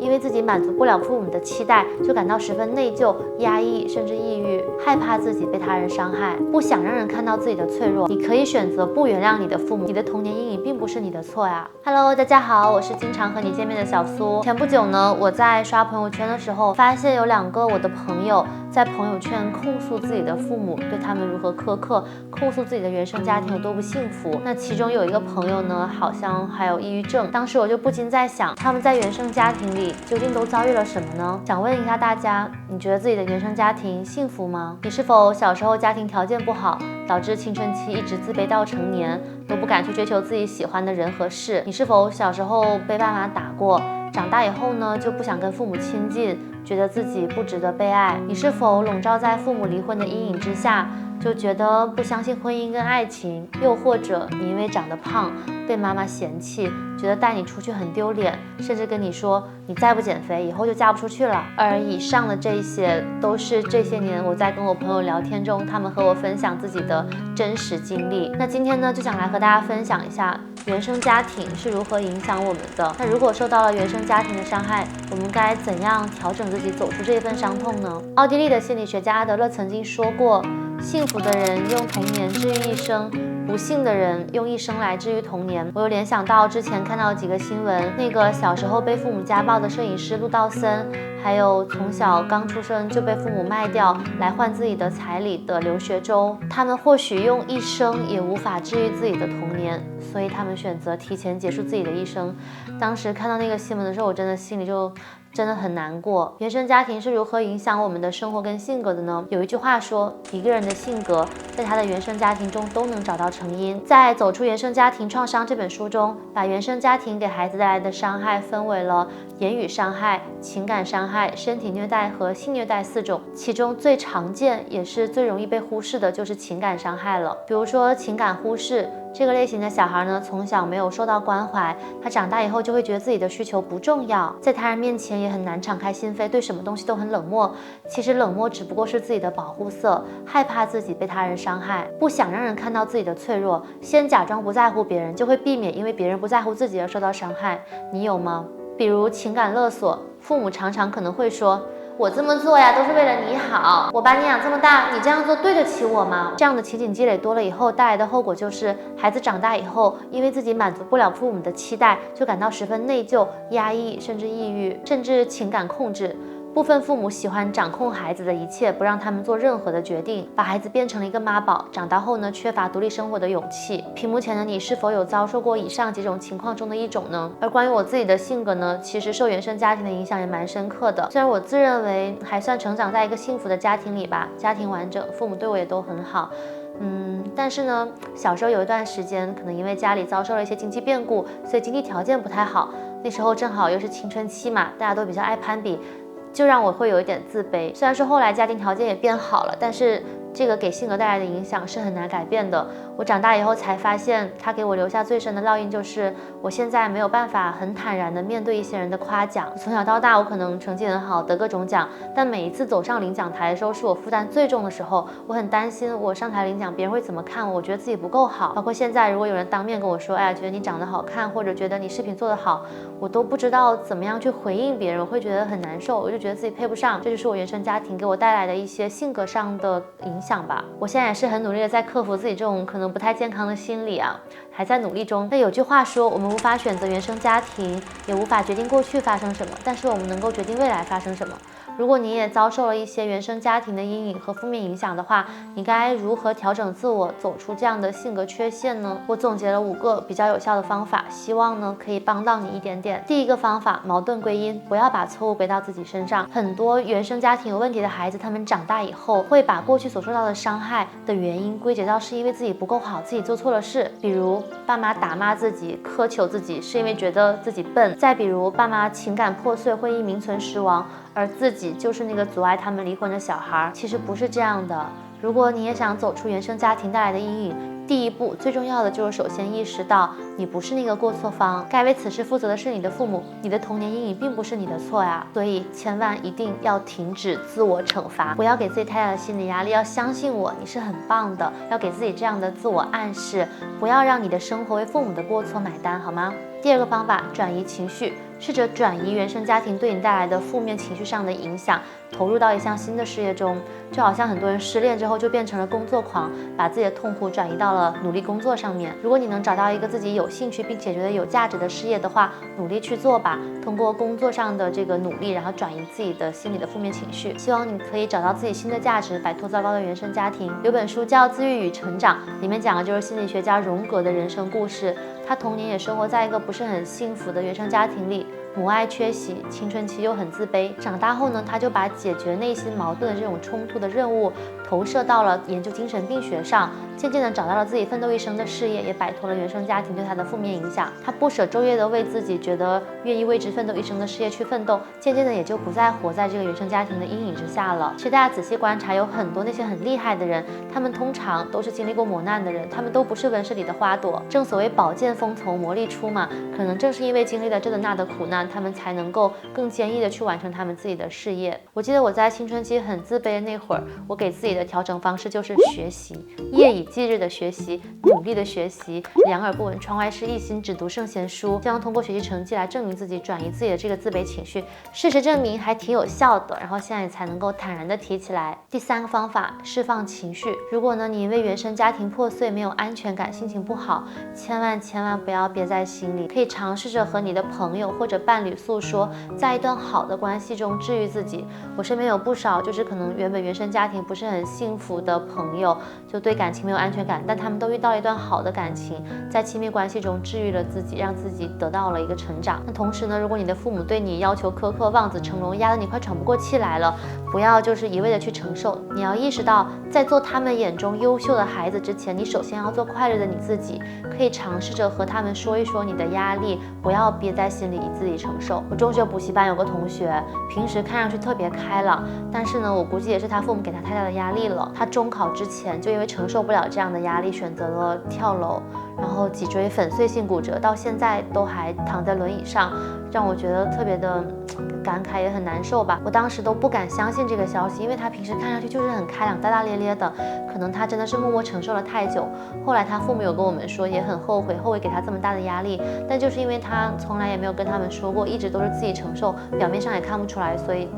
因为自己满足不了父母的期待，就感到十分内疚、压抑，甚至抑郁，害怕自己被他人伤害，不想让人看到自己的脆弱。你可以选择不原谅你的父母，你的童年阴影并不是你的错呀。Hello， 大家好，我是经常和你见面的小苏。前不久呢，我在刷朋友圈的时候，发现有2个我的朋友在朋友圈控诉自己的父母对他们如何苛刻，控诉自己的原生家庭有多不幸福。那其中有一个朋友呢，好像还有抑郁症。当时我就不禁在想，他们在原生家庭里究竟都遭遇了什么呢？想问一下大家，你觉得自己的原生家庭幸福吗？你是否小时候家庭条件不好，导致青春期一直自卑到成年，都不敢去追求自己喜欢的人和事？你是否小时候被爸妈打过，长大以后呢，就不想跟父母亲近，觉得自己不值得被爱？你是否笼罩在父母离婚的阴影之下，就觉得不相信婚姻跟爱情？又或者你因为长得胖被妈妈嫌弃，觉得带你出去很丢脸，甚至跟你说你再不减肥以后就嫁不出去了。而以上的这些都是这些年我在跟我朋友聊天中，他们和我分享自己的真实经历。那今天呢，就想来和大家分享一下原生家庭是如何影响我们的。那如果受到了原生家庭的伤害，我们该怎样调整自己，走出这一份伤痛呢？奥地利的心理学家阿德勒曾经说过，幸福的人用童年治愈一生，不幸的人用一生来治愈童年。我又联想到之前看到几个新闻，那个小时候被父母家暴的摄影师陆道森，还有从小刚出生就被父母卖掉来换自己的彩礼的刘学周，他们或许用一生也无法治愈自己的童年，所以他们选择提前结束自己的一生。当时看到那个新闻的时候，我真的心里就真的很难过。原生家庭是如何影响我们的生活跟性格的呢？有一句话说，一个人的性格在他的原生家庭中都能找到成因。在《走出原生家庭创伤》这本书中，把原生家庭给孩子带来的伤害分为了言语伤害、情感伤害、身体虐待和性虐待4种，其中最常见也是最容易被忽视的就是情感伤害了。比如说情感忽视这个类型的小孩呢，从小没有受到关怀，他长大以后就会觉得自己的需求不重要，在他人面前也很难敞开心扉，对什么东西都很冷漠。其实冷漠只不过是自己的保护色，害怕自己被他人伤害，不想让人看到自己的脆弱，先假装不在乎别人，就会避免因为别人不在乎自己而受到伤害。你有吗？比如情感勒索，父母常常可能会说，我这么做呀都是为了你好，我把你养这么大，你这样做对得起我吗？这样的情景积累多了以后，带来的后果就是孩子长大以后，因为自己满足不了父母的期待，就感到十分内疚、压抑，甚至抑郁，甚至情感控制。部分父母喜欢掌控孩子的一切，不让他们做任何的决定，把孩子变成了一个妈宝。长大后呢，缺乏独立生活的勇气。屏幕前的你是否有遭受过以上几种情况中的一种呢？而关于我自己的性格呢，其实受原生家庭的影响也蛮深刻的。虽然我自认为还算成长在一个幸福的家庭里吧，家庭完整，父母对我也都很好。但是呢，小时候有一段时间，可能因为家里遭受了一些经济变故，所以经济条件不太好。那时候正好又是青春期嘛，大家都比较爱攀比，就让我会有一点自卑。虽然说后来家庭条件也变好了，但是这个给性格带来的影响是很难改变的。我长大以后才发现，它给我留下最深的烙印就是我现在没有办法很坦然地面对一些人的夸奖。从小到大，我可能成绩很好，得各种奖，但每一次走上领奖台的时候，是我负担最重的时候。我很担心我上台领奖别人会怎么看我，我觉得自己不够好。包括现在，如果有人当面跟我说，哎呀，觉得你长得好看，或者觉得你视频做得好，我都不知道怎么样去回应别人，我会觉得很难受，我就觉得自己配不上。这就是我原生家庭给我带来的一些性格上的影响吧。我现在也是很努力的在克服自己这种可能不太健康的心理啊，还在努力中。那有句话说，我们无法选择原生家庭，也无法决定过去发生什么，但是我们能够决定未来发生什么。如果你也遭受了一些原生家庭的阴影和负面影响的话，你该如何调整自我，走出这样的性格缺陷呢？我总结了5个比较有效的方法，希望呢可以帮到你一点点。第一个方法，矛盾归因，不要把错误归到自己身上。很多原生家庭有问题的孩子，他们长大以后会把过去所受到的伤害的原因归结到是因为自己不够好，自己做错了事。比如爸妈打骂自己、苛求自己，是因为觉得自己笨。再比如爸妈情感破碎，会因名存实亡，而自己就是那个阻碍他们离婚的小孩。其实不是这样的。如果你也想走出原生家庭带来的阴影，第一步最重要的就是首先意识到你不是那个过错方，该为此事负责的是你的父母，你的童年阴影并不是你的错呀。所以千万一定要停止自我惩罚，不要给自己太大的心理压力，要相信我，你是很棒的，要给自己这样的自我暗示，不要让你的生活为父母的过错买单，好吗？第二个方法，转移情绪，试着转移原生家庭对你带来的负面情绪上的影响，投入到一项新的事业中。就好像很多人失恋之后就变成了工作狂，把自己的痛苦转移到了努力工作上面。如果你能找到一个自己有兴趣并且觉得有价值的事业的话，努力去做吧，通过工作上的这个努力，然后转移自己的心理的负面情绪。希望你可以找到自己新的价值，摆脱糟糕的原生家庭。有本书叫《自愈与成长》，里面讲的就是心理学家荣格的人生故事。他童年也生活在一个不是很幸福的原生家庭里，母爱缺席，青春期又很自卑。长大后呢，他就把解决内心矛盾的这种冲突的任务投射到了研究精神病学上，渐渐的找到了自己奋斗一生的事业，也摆脱了原生家庭对他的负面影响。他不舍昼夜的为自己觉得愿意为之奋斗一生的事业去奋斗，渐渐的也就不再活在这个原生家庭的阴影之下了。其实大家仔细观察，有很多那些很厉害的人，他们通常都是经历过磨难的人，他们都不是温室里的花朵。正所谓宝剑锋从磨砺出嘛，可能正是因为经历了这的那的苦难，他们才能够更坚毅的去完成他们自己的事业。我记得我在青春期很自卑的那会儿，我给自己的调整方式就是学习，夜以继日的学习，努力的学习，两耳不闻窗外事，一心只读圣贤书，希望通过学习成绩来证明自己，转移自己的这个自卑情绪。事实证明还挺有效的，然后现在才能够坦然的提起来。第三个方法，释放情绪。如果呢你因为原生家庭破碎没有安全感，心情不好，千万不要憋在心里，可以尝试着和你的朋友或者伴侣诉说，在一段好的关系中治愈自己。我身边有不少就是可能原本原生家庭不是很幸福的朋友，就对感情没有安全感，但他们都遇到了一段好的感情，在亲密关系中治愈了自己，让自己得到了一个成长。那同时呢，如果你的父母对你要求苛刻，望子成龙，压得你快喘不过气来了，不要就是一味的去承受，你要意识到，在做他们眼中优秀的孩子之前，你首先要做快乐的你自己。可以尝试着和他们说一说你的压力，不要憋在心里以自己承受。我中学补习班有个同学，平时看上去特别开朗，但是呢，我估计也是他父母给他太大的压力了。他中考之前就因为承受不了这样的压力，选择了跳楼，然后脊椎粉碎性骨折，到现在都还躺在轮椅上，让我觉得特别的感慨，也很难受吧。我当时都不敢相信这个消息，因为他平时看上去就是很开朗、大大咧咧的，可能他真的是默默承受了太久。后来他父母有跟我们说，也很后悔给他这么大的压力，但就是因为他从来也没有跟他们说过，一直都是自己承受，表面上也看不出来，所以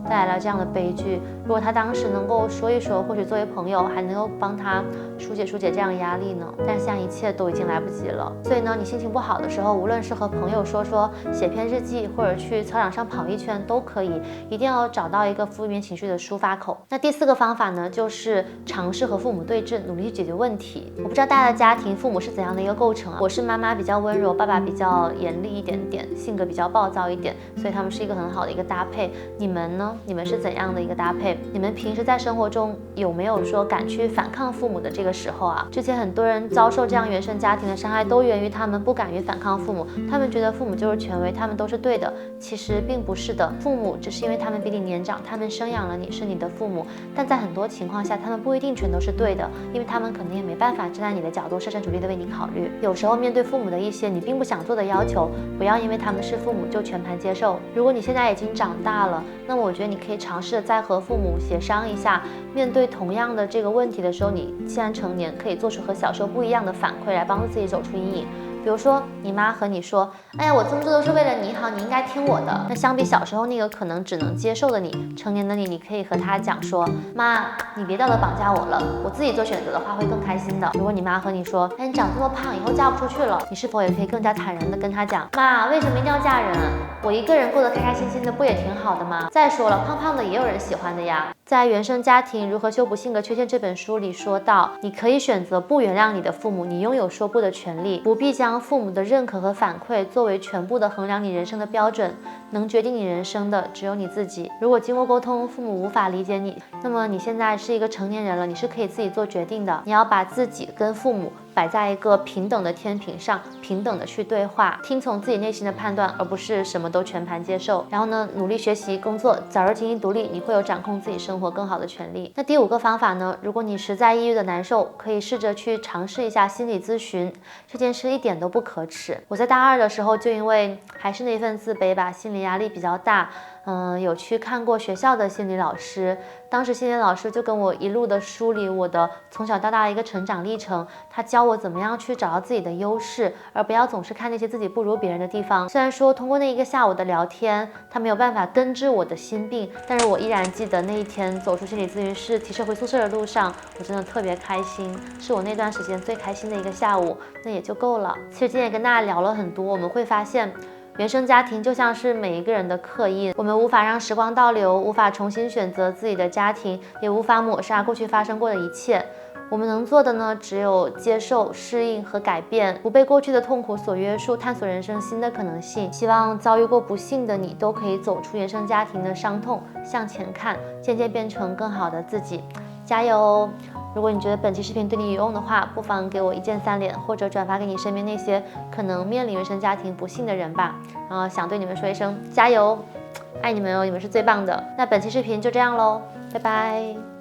带来了这样的悲剧。如果他当时能够说一说，或许作为朋友还能够帮他疏解这样的压力呢，但是现在一切都已经来不及了。所以呢，你心情不好的时候，无论是和朋友说，写篇日记，或者去操场上跑一圈都可以，一定要找到一个负面情绪的抒发口。那第四个方法呢，就是尝试和父母对峙，努力去解决问题。我不知道大家的家庭父母是怎样的一个构成啊？我是妈妈比较温柔，爸爸比较严厉一点点，性格比较暴躁一点，所以他们是一个很好的一个搭配。你们呢？你们是怎样的一个搭配？你们平时在生活中有没有说敢去反抗父母的这个时候啊？之前很多人遭受这样原生家庭的伤害，都源于他们不敢于反抗父母，他们觉得父母就是权威，他们都是对的。其实并不是的，父母只是因为他们比你年长，他们生养了你，是你的父母，但在很多情况下，他们不一定全都是对的，因为他们可能也没办法站在你的角度设身处地的为你考虑。有时候面对父母的一些你并不想做的要求，不要因为他们是父母就全盘接受。如果你现在已经长大了，那么我觉得你可以尝试再和父母协商一下，面对同样的这个问题的时候，你既然成年，可以做出和小时候不一样的反馈来帮助自己走出阴影。比如说你妈和你说，哎呀，我这么做都是为了你好，你应该听我的。那相比小时候那个可能只能接受的你，成年的你可以和她讲说，妈，你别道德绑架我了，我自己做选择的话会更开心的。如果你妈和你说，哎，你长这么胖，以后嫁不出去了，你是否也可以更加坦然的跟她讲，妈，为什么一定要嫁人？我一个人过得开开心心的不也挺好的吗？再说了，胖胖的也有人喜欢的呀。在《原生家庭如何修补性格缺陷》这本书里说到，你可以选择不原谅你的父母，你拥有说不的权利，不必将父母的认可和反馈作为全部的衡量你人生的标准，能决定你人生的只有你自己。如果经过沟通，父母无法理解你，那么你现在是一个成年人了，你是可以自己做决定的。你要把自己跟父母摆在一个平等的天平上，平等的去对话，听从自己内心的判断，而不是什么都全盘接受。然后呢，努力学习工作，早日经济独立，你会有掌控自己生活更好的权利。那第5个方法呢，如果你实在抑郁的难受，可以试着去尝试一下心理咨询，这件事一点都不可耻。我在大2的时候就因为还是那份自卑吧，心理压力比较大，有去看过学校的心理老师，当时心理老师就跟我一路的梳理我的从小到大的一个成长历程，他教我怎么样去找到自己的优势，而不要总是看那些自己不如别人的地方。虽然说通过那一个下午的聊天，他没有办法根治我的心病，但是我依然记得那一天走出心理咨询室提车回宿舍的路上，我真的特别开心，是我那段时间最开心的一个下午，那也就够了。其实今天也跟大家聊了很多，我们会发现原生家庭就像是每一个人的刻印，我们无法让时光倒流，无法重新选择自己的家庭，也无法抹杀过去发生过的一切。我们能做的呢，只有接受、适应和改变，不被过去的痛苦所约束，探索人生新的可能性。希望遭遇过不幸的你，都可以走出原生家庭的伤痛，向前看，渐渐变成更好的自己。加油哦！如果你觉得本期视频对你有用的话，不妨给我1键3连，或者转发给你身边那些可能面临原生家庭不幸的人吧。然后想对你们说一声加油，爱你们哦，你们是最棒的。那本期视频就这样喽，拜拜。